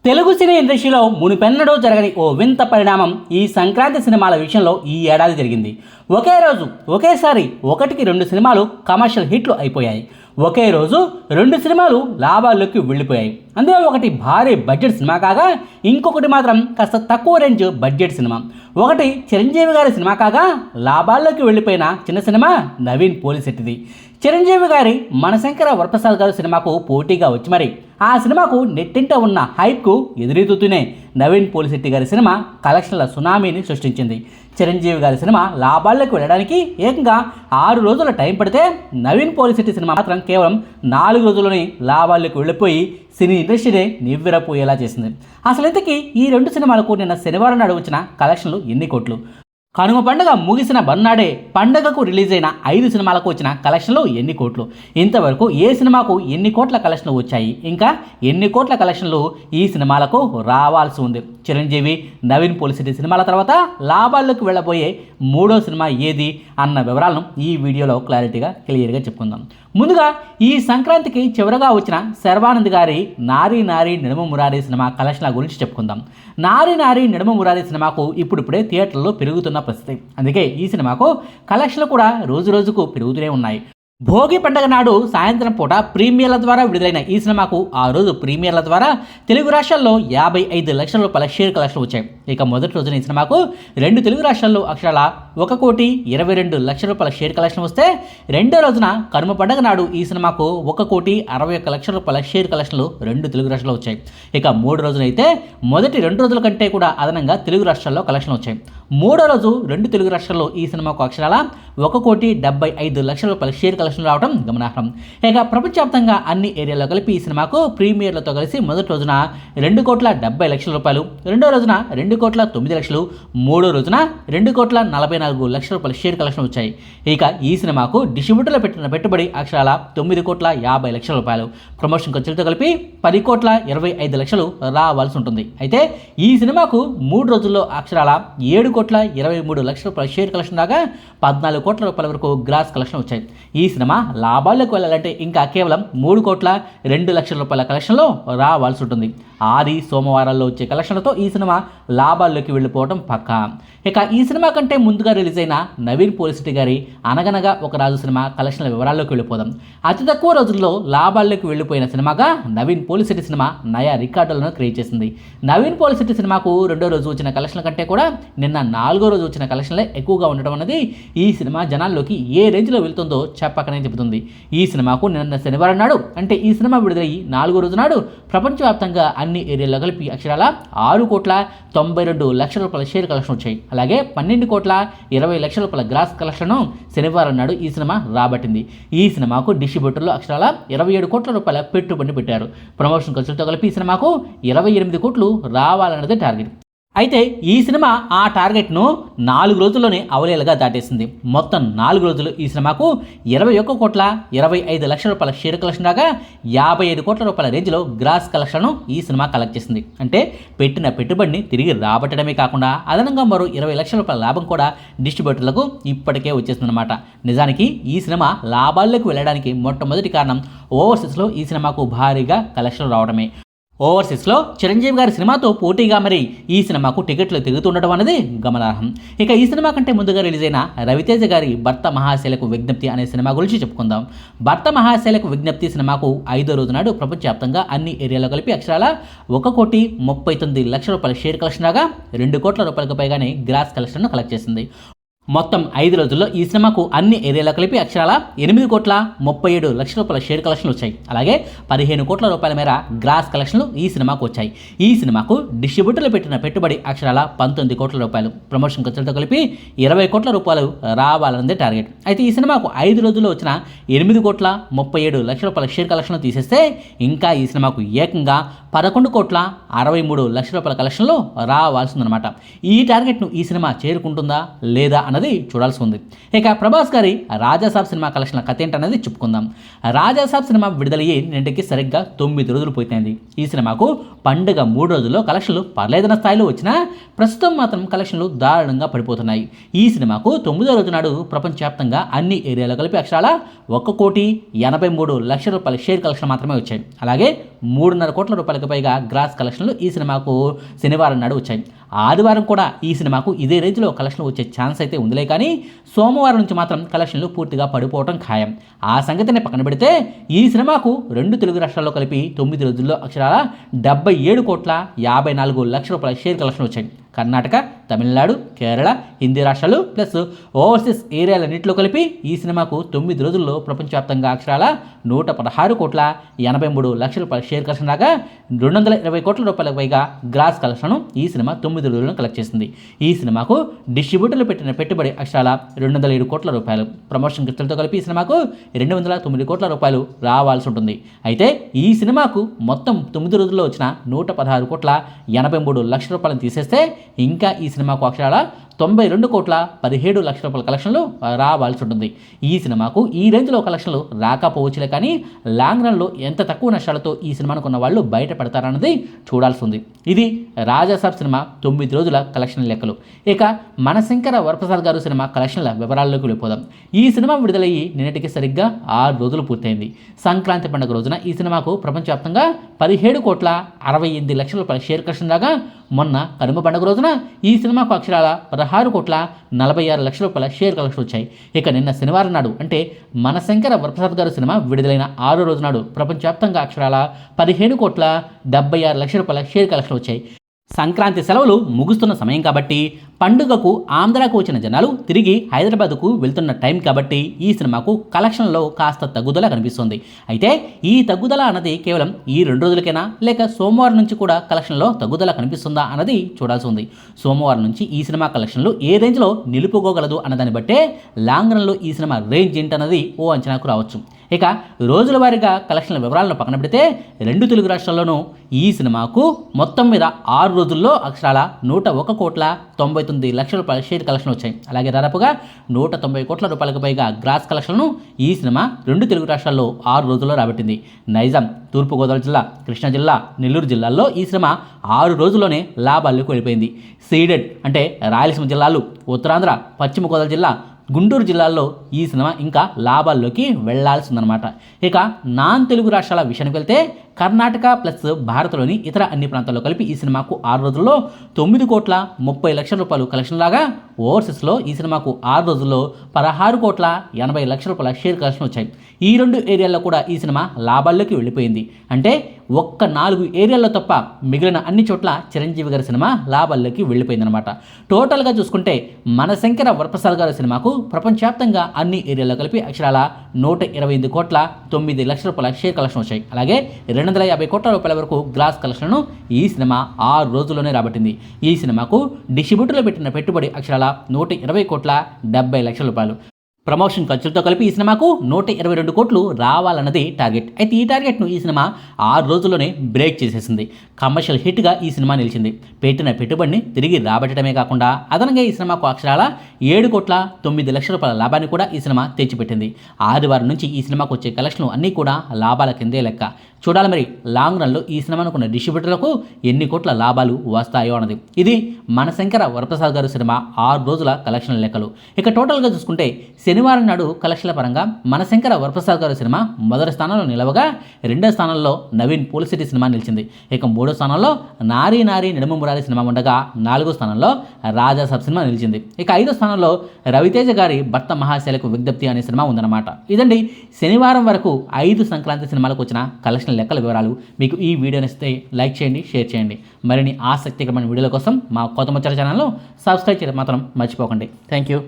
తెలుగు సినీ ఇండస్ట్రీలో మునిపెన్నడూ జరగని ఓ వింత పరిణామం ఈ సంక్రాంతి సినిమాల విషయంలో ఈ ఏడాది జరిగింది. ఒకే రోజు ఒకేసారి ఒకటికి రెండు సినిమాలు కమర్షియల్ హిట్లు అయిపోయాయి. ఒకే రోజు రెండు సినిమాలు లాభాల్లోకి వెళ్ళిపోయాయి. అందులో ఒకటి భారీ బడ్జెట్ సినిమా కాగా ఇంకొకటి మాత్రం కాస్త తక్కువ రేంజ్ బడ్జెట్ సినిమా. ఒకటి చిరంజీవి గారి సినిమా కాగా లాభాల్లోకి వెళ్ళిపోయిన చిన్న సినిమా నవీన్ పోలిశెట్టిది. చిరంజీవి గారి మనశంకర వరప్రసాద్ గారి సినిమాకు పోటీగా వచ్చి మరి ఆ సినిమాకు నెట్టింట ఉన్న హైప్కు ఎదురెత్తుతూనే నవీన్ పోలిశెట్టి గారి సినిమా కలెక్షన్ల సునామీని సృష్టించింది. చిరంజీవి గారి సినిమా లాభాల్లోకి వెళ్ళడానికి ఏకంగా 6 రోజుల టైం పడితే నవీన్ పోలిశెట్టి సినిమా మాత్రం కేవలం 4 రోజుల్లోనే లాభాల్లోకి వెళ్ళిపోయి సినీ ఇండస్ట్రీనే నివ్వెరపోయేలా చేసింది. అసలు ఇంతకీ ఈ రెండు సినిమాలకు నిన్న శనివారం నాడు వచ్చిన కలెక్షన్లు ఎన్ని కోట్లు? కనుమ పండుగ ముగిసిన మర్నాడే పండుగకు రిలీజ్ అయిన 5 సినిమాలకు వచ్చిన కలెక్షన్లు ఎన్ని కోట్లు? ఇంతవరకు ఏ సినిమాకు ఎన్ని కోట్ల కలెక్షన్లు వచ్చాయి? ఇంకా ఎన్ని కోట్ల కలెక్షన్లు ఈ సినిమాలకు రావాల్సి ఉంది? చిరంజీవి నవీన్ పోలిశెట్టి సినిమాల తర్వాత లాభాల్లోకి వెళ్ళబోయే మూడో సినిమా ఏది అన్న వివరాలను ఈ వీడియోలో క్లియర్గా చెప్పుకుందాం. ముందుగా ఈ సంక్రాంతికి చివరగా వచ్చిన శర్వానంద్ గారి నారీ నారీ నడుమ మురారి సినిమా కలెక్షన్ల గురించి చెప్పుకుందాం. నారీ నారీ నడుమ మురారి సినిమాకు ఇప్పుడిప్పుడే థియేటర్లో పెరుగుతున్న పరిస్థితి. అందుకే ఈ సినిమాకు కలెక్షన్లు కూడా రోజు రోజుకు పెరుగుతూనే ఉన్నాయి. భోగి పండుగ నాడు సాయంత్రం పూట ప్రీమియర్ల ద్వారా విడుదలైన ఈ సినిమాకు ఆ రోజు ప్రీమియర్ల ద్వారా తెలుగు రాష్ట్రాల్లో 55 లక్షల రూపాయల షేర్ కలెక్షన్ వచ్చాయి. ఇక మొదటి రోజున ఈ సినిమాకు 2 తెలుగు రాష్ట్రాల్లో అక్షరాల 1,22,00,000 రూపాయల షేర్ కలెక్షన్ వస్తే రెండో రోజున కనుమ పండుగ నాడు ఈ సినిమాకు 1,61,00,000 రూపాయల షేర్ కలెక్షన్లు 2 తెలుగు రాష్ట్రాల్లో వచ్చాయి. ఇక మూడో రోజున అయితే మొదటి 2 రోజుల కంటే కూడా అదనంగా తెలుగు రాష్ట్రాల్లో కలెక్షన్ వచ్చాయి. మూడో రోజు 2 తెలుగు రాష్ట్రాల్లో ఈ సినిమాకు అక్షరాల 1,75,00,000 రూపాయల షేర్ కలెక్షన్ రావడం గమనార్హం. ఇక ప్రపంచవ్యాప్తంగా అన్ని ఏరియాలో కలిపి ఈ సినిమాకు ప్రీమియర్లతో కలిసి మొదటి రోజున 2,70,00,000 రూపాయలు, రెండో రోజున 2,09,00,000, మూడో రోజున 2,44,00,000 రూపాయల షేర్ కలెక్షన్ వచ్చాయి. ఇక ఈ సినిమాకు డిస్ట్రిబ్యూటర్లు పెట్టిన పెట్టుబడి అక్షరాల 9,50,00,000 రూపాయలు, ప్రమోషన్ ఖర్చులతో కలిపి 10,25,00,000 రావాల్సి ఉంటుంది. అయితే ఈ సినిమాకు 3 రోజుల్లో అక్షరాల 7,23,00,000 రూపాయల షేర్ కలెక్షన్ రాగా 14 కోట్ల రూపాయల వరకు గ్రాస్ కలెక్షన్ వచ్చాయి. ఈ సినిమా లాభాల్లోకి వెళ్ళాలంటే ఇంకా కేవలం 3,02,00,000 రూపాయల కలెక్షన్లో రావాల్సి ఉంటుంది. ఆది సోమవారాల్లో వచ్చే కలెక్షన్లతో ఈ సినిమా లాభాల్లోకి వెళ్ళిపోవడం పక్కా. ఇక ఈ సినిమా కంటే ముందుగా రిలీజ్ అయిన నవీన్ పోలిశెట్టి గారి అనగనగా ఒక రాజు సినిమా కలెక్షన్ల వివరాల్లోకి వెళ్ళిపోదాం. అతి తక్కువ రోజుల్లో లాభాల్లోకి వెళ్ళిపోయిన సినిమాగా నవీన్ పోలిశెట్టి సినిమా నయా రికార్డులను క్రియేట్ చేసింది. నవీన్ పోలిశెట్టి సినిమాకు రెండో రోజు వచ్చిన కలెక్షన్ల కంటే కూడా నిన్న 4వ రోజు వచ్చిన కలెక్షన్లే ఎక్కువగా ఉండడం అనేది ఈ సినిమా జనాల్లోకి ఏ రేంజ్లో వెళ్తుందో చెప్పకనే చెబుతుంది. ఈ సినిమాకు నిన్న శనివారం నాడు అంటే ఈ సినిమా విడుదలయ్యి 4వ రోజు నాడు ప్రపంచవ్యాప్తంగా అన్ని ఏరియాల్లో కలిపి అక్షరాల 6,92,00,000 రూపాయల షేర్ కలెక్షన్ వచ్చాయి. అలాగే 12,20,00,000 రూపాయల గ్రాస్ కలెక్షన్ శనివారం నాడు ఈ సినిమా రాబట్టింది. ఈ సినిమాకు డిస్ట్రిబ్యూటర్లు అక్షరాల 27 కోట్ల రూపాయల పెట్టుబడి పెట్టారు. ప్రమోషన్ ఖర్చులతో కలిపి ఈ సినిమాకు 28 కోట్లు రావాలన్నదే టార్గెట్. అయితే ఈ సినిమా ఆ టార్గెట్ను 4 రోజుల్లోనే అవలేలుగా దాటేసింది. మొత్తం 4 రోజులు ఈ సినిమాకు 21,25,00,000 రూపాయల షేర్ కలెక్షన్ రాగా 55 కోట్ల రూపాయల రేంజ్లో గ్రాస్ కలెక్షన్ను ఈ సినిమా కలెక్ట్ చేసింది. అంటే పెట్టిన పెట్టుబడిని తిరిగి రాబట్టడమే కాకుండా అదనంగా మరో 20 లక్షల రూపాయల లాభం కూడా డిస్ట్రిబ్యూటర్లకు ఇప్పటికే వచ్చేసిందన్నమాట. నిజానికి ఈ సినిమా లాభాల్లోకి వెళ్ళడానికి మొట్టమొదటి కారణం ఓవర్సీస్లో ఈ సినిమాకు భారీగా కలెక్షన్లు రావడమే. ఓవర్సీస్లో చిరంజీవి గారి సినిమాతో పోటీగా మరి ఈ సినిమాకు టికెట్లు తిరుగుతుండడం అనేది గమనార్హం. ఇక ఈ సినిమా కంటే ముందుగా రిలీజ్ అయిన రవితేజ గారి భర్త మహాశైలకు విజ్ఞప్తి అనే సినిమా గురించి చెప్పుకుందాం. భర్త మహాశైలకు విజ్ఞప్తి సినిమాకు 5వ రోజు నాడు ప్రపంచవ్యాప్తంగా అన్ని ఏరియాలో కలిపి అక్షరాల 1,39,00,000 రూపాయల షేర్ కలెక్షన్ రాగా 2 కోట్ల రూపాయలకు పైగానే గ్రాస్ కలెక్షన్ను కలెక్ట్ చేసింది. మొత్తం 5 రోజుల్లో ఈ సినిమాకు అన్ని ఏరియాలో కలిపి అక్షరాల 8,37,00,000 రూపాయల షేర్ కలెక్షన్లు వచ్చాయి. అలాగే 15 కోట్ల రూపాయల మేర గ్రాస్ కలెక్షన్లు ఈ సినిమాకు వచ్చాయి. ఈ సినిమాకు డిస్ట్రిబ్యూటర్లు పెట్టిన పెట్టుబడి అక్షరాల 19 కోట్ల రూపాయలు, ప్రమోషన్ ఖర్చులతో కలిపి 20 కోట్ల రూపాయలు రావాలన్నదే టార్గెట్. అయితే ఈ సినిమాకు 5 రోజుల్లో వచ్చిన 8,37,00,000 రూపాయల షేర్ కలెక్షన్లు తీసేస్తే ఇంకా ఈ సినిమాకు ఏకంగా 11,63,00,000 రూపాయల కలెక్షన్లు రావాల్సిందనమాట. ఈ టార్గెట్ను ఈ సినిమా చేరుకుంటుందా లేదా అన్నది అన్నది చూడాల్సి ఉంది. ఇక ప్రభాస్ గారి రాజాసాబ్ సినిమా కలెక్షన్ల కథ ఏంటనేది చెప్పుకుందాం. రాజాసాబ్ సినిమా విడుదలయ్యి నిన్నటికి సరిగ్గా 9 రోజులు పోయింది. ఈ సినిమాకు పండుగ 3 రోజుల్లో కలెక్షన్లు పర్లేదన్న స్థాయిలో వచ్చినా ప్రస్తుతం మాత్రం కలెక్షన్లు దారుణంగా పడిపోతున్నాయి. ఈ సినిమాకు 9వ రోజు నాడు ప్రపంచవ్యాప్తంగా అన్ని ఏరియాలో కలిపి అక్షరాల 1,83,00,000 షేర్ కలెక్షన్ మాత్రమే వచ్చాయి. అలాగే 3.5 కోట్ల రూపాయలకు పైగా గ్రాస్ కలెక్షన్లు ఈ సినిమాకు శనివారం నాడు వచ్చాయి. ఆదివారం కూడా ఈ సినిమాకు ఇదే రేంజ్లో కలెక్షన్లు వచ్చే ఛాన్స్ అయితే ఉందిలే, కానీ సోమవారం నుంచి మాత్రం కలెక్షన్లు పూర్తిగా పడిపోవడం ఖాయం. ఆ సంగతిని పక్కన పెడితే ఈ సినిమాకు 2 తెలుగు రాష్ట్రాల్లో కలిపి 9 రోజుల్లో అక్షరాల 77,54,00,000 షేర్ కలెక్షన్ వచ్చాయి. కర్ణాటక, తమిళనాడు, కేరళ, హిందీ రాష్ట్రాలు ప్లస్ ఓవర్సీస్ ఏరియాలన్నింటిలో కలిపి ఈ సినిమాకు 9 రోజుల్లో ప్రపంచవ్యాప్తంగా అక్షరాల 116,83,00,000 షేర్ కలెక్షన్ రాగా 220 కోట్ల రూపాయలకు పైగా గ్రాస్ కలెక్షన్ ఈ సినిమా 9 రోజులను కలెక్ట్ చేసింది. ఈ సినిమాకు డిస్ట్రిబ్యూటర్లు పెట్టిన పెట్టుబడి అక్షరాల 207 కోట్ల రూపాయలు. ప్రమోషన్ ఖర్చులతో కలిపి ఈ సినిమాకు 209 కోట్ల రూపాయలు రావాల్సి ఉంటుంది. అయితే ఈ సినిమాకు మొత్తం 9 రోజుల్లో వచ్చిన 116,83,00,000 రూపాయలను తీసేస్తే ఇంకా ఈ సినిమాకు అక్షరాల 92,17,00,000 కలెక్షన్లు రావాల్సి ఉంటుంది. ఈ సినిమాకు ఈ రేంజ్లో కలెక్షన్లు రాకపోవచ్చులే, కానీ లాంగ్ రన్లో ఎంత తక్కువ నష్టాలతో ఈ సినిమాను కొన్న వాళ్ళు బయటపడతారన్నది చూడాల్సి ఉంది. ఇది రాజాసాబ్ సినిమా 9 రోజుల కలెక్షన్ లెక్కలు. ఇక మనశంకర వరప్రసాద్ గారు సినిమా కలెక్షన్ల వివరాల్లోకి వెళ్ళిపోదాం. ఈ సినిమా విడుదలయ్యి నిన్నటికి సరిగ్గా 6 రోజులు పూర్తయింది. సంక్రాంతి పండుగ రోజున ఈ సినిమాకు ప్రపంచవ్యాప్తంగా 17,68,00,000 షేర్ కలెక్షన్ రాగా మొన్న కనుమ పండుగ రోజున ఈ సినిమాకు అక్షరాల 16,46,00,000 షేర్ కలెక్షన్ వచ్చాయి. ఇక నిన్న శనివారం నాడు అంటే మనశంకర వరప్రసాద్ గారు సినిమా విడుదలైన 6వ రోజు నాడు ప్రపంచవ్యాప్తంగా అక్షరాల 15,76,00,000 షేర్ కలెక్షన్ వచ్చాయి. సంక్రాంతి సెలవులు ముగుస్తున్న సమయం కాబట్టి, పండుగకు ఆంధ్రాకు వచ్చిన జనాలు తిరిగి హైదరాబాద్కు వెళ్తున్న టైం కాబట్టి ఈ సినిమాకు కలెక్షన్లో కాస్త తగ్గుదల కనిపిస్తుంది. అయితే ఈ తగ్గుదల అన్నది కేవలం ఈ 2 రోజులకైనా లేక సోమవారం నుంచి కూడా కలెక్షన్లో తగ్గుదల కనిపిస్తుందా అన్నది చూడాల్సి ఉంది. సోమవారం నుంచి ఈ సినిమా కలెక్షన్లు ఏ రేంజ్లో నిలుపుకోగలదు అన్నదాన్ని బట్టే లాంగ్ రన్లో ఈ సినిమా రేంజ్ ఏంటన్నది ఓ అంచనాకు రావచ్చు. ఇక రోజుల వారీగా కలెక్షన్ల వివరాలను పక్కన పెడితే 2 తెలుగు రాష్ట్రాల్లోనూ ఈ సినిమాకు మొత్తం మీద 6 రోజుల్లో అక్షరాల 101,99,00,000 షేర్ కలెక్షన్ వచ్చాయి. అలాగే దాదాపుగా 190 కోట్ల రూపాయలకు పైగా గ్రాస్ కలెక్షన్ను ఈ సినిమా 2 తెలుగు రాష్ట్రాల్లో 6 రోజుల్లో రాబట్టింది. నైజాం, తూర్పుగోదావరి జిల్లా, కృష్ణా జిల్లా, నెల్లూరు జిల్లాల్లో ఈ సినిమా 6 రోజుల్లోనే లాభాల్లోకి వెళ్ళిపోయింది. సీడెడ్ అంటే రాయలసీమ జిల్లాలు, ఉత్తరాంధ్ర, పశ్చిమ గోదావరి జిల్లా, గుంటూరు జిల్లాల్లో ఈ సినిమా ఇంకా లాభాల్లోకి వెళ్లాల్సిందనమాట. ఇక నాన్ తెలుగు రాష్ట్రాల విషయానికి వెళ్తే కర్ణాటక ప్లస్ భారత్లోని ఇతర అన్ని ప్రాంతాల్లో కలిపి ఈ సినిమాకు 6 రోజుల్లో 9,30,00,000 కలెక్షన్ లాగా ఓవర్సీస్లో ఈ సినిమాకు 6 రోజుల్లో 16,80,00,000 షేర్ కలెక్షన్ వచ్చాయి. ఈ 2 ఏరియాల్లో కూడా ఈ సినిమా లాభాల్లోకి వెళ్ళిపోయింది. అంటే ఒక్క 4 ఏరియాల్లో తప్ప మిగిలిన అన్ని చోట్ల చిరంజీవి గారి సినిమా లాభాల్లోకి వెళ్ళిపోయిందనమాట. టోటల్గా చూసుకుంటే మనశంకర వరప్రసాద్ గారి సినిమాకు ప్రపంచవ్యాప్తంగా అన్ని ఏరియాల్లో కలిపి అక్షరాల 128,09,00,000 షేర్ కలెక్షన్ వచ్చాయి. అలాగే 250 కోట్ల రూపాయల వరకు గ్రాస్ కలెక్షన్ను ఈ సినిమా 6 రోజుల్లోనే రాబట్టింది. ఈ సినిమాకు డిస్ట్రిబ్యూటర్లు పెట్టిన పెట్టుబడి అక్షరాల 120,70,00,000. ప్రమోషన్ ఖర్చులతో కలిపి ఈ సినిమాకు 122 కోట్లు రావాలన్నది టార్గెట్. అయితే ఈ టార్గెట్ను ఈ సినిమా 6 రోజుల్లోనే బ్రేక్ చేసేసింది. కమర్షియల్ హిట్గా ఈ సినిమా నిలిచింది. పెట్టిన పెట్టుబడిని తిరిగి రాబట్టడమే కాకుండా అదనంగా ఈ సినిమాకు అక్షరాల 7,09,00,000 లాభాన్ని కూడా ఈ సినిమా తెచ్చిపెట్టింది. ఆదివారం నుంచి ఈ సినిమాకు వచ్చే కలెక్షన్లు అన్నీ కూడా లాభాల కిందే లెక్క. చూడాలి మరి లాంగ్ రన్లో ఈ సినిమాను కొన్న డిస్ట్రిబ్యూటర్లకు ఎన్ని కోట్ల లాభాలు వస్తాయో అన్నది. ఇది మనశంకర వరప్రసాద్ గారు సినిమా 6 రోజుల కలెక్షన్ల లెక్కలు. ఇక టోటల్గా చూసుకుంటే శనివారం నాడు కలెక్షన్ల పరంగా మనశంకర వరప్రసాద్ గారు సినిమా మొదటి స్థానంలో నిలవగా, 2వ స్థానంలో నవీన్ పోలిసిటీ సినిమా నిలిచింది. ఇక 3వ స్థానంలో నారీ నారీ నడుమ మురారి సినిమా ఉండగా, 4వ స్థానంలో రాజాసాబ్ సినిమా నిలిచింది. ఇక 5వ స్థానంలో రవితేజ గారి భర్త మహాశైలకు విజ్ఞప్తి అనే సినిమా ఉందన్నమాట. ఇదండి శనివారం వరకు 5 సంక్రాంతి సినిమాలకు వచ్చిన కలెక్షన్ లెక్కల వివరాలు. మీకు ఈ వీడియో నచ్చితే లైక్ చేయండి, షేర్ చేయండి. మరిన్ని ఆసక్తికరమైన వీడియోల కోసం మా కొత్త ముచ్చట ఛానల్ను సబ్స్క్రైబ్ చేయడం మాత్రం మర్చిపోకండి. Thank you.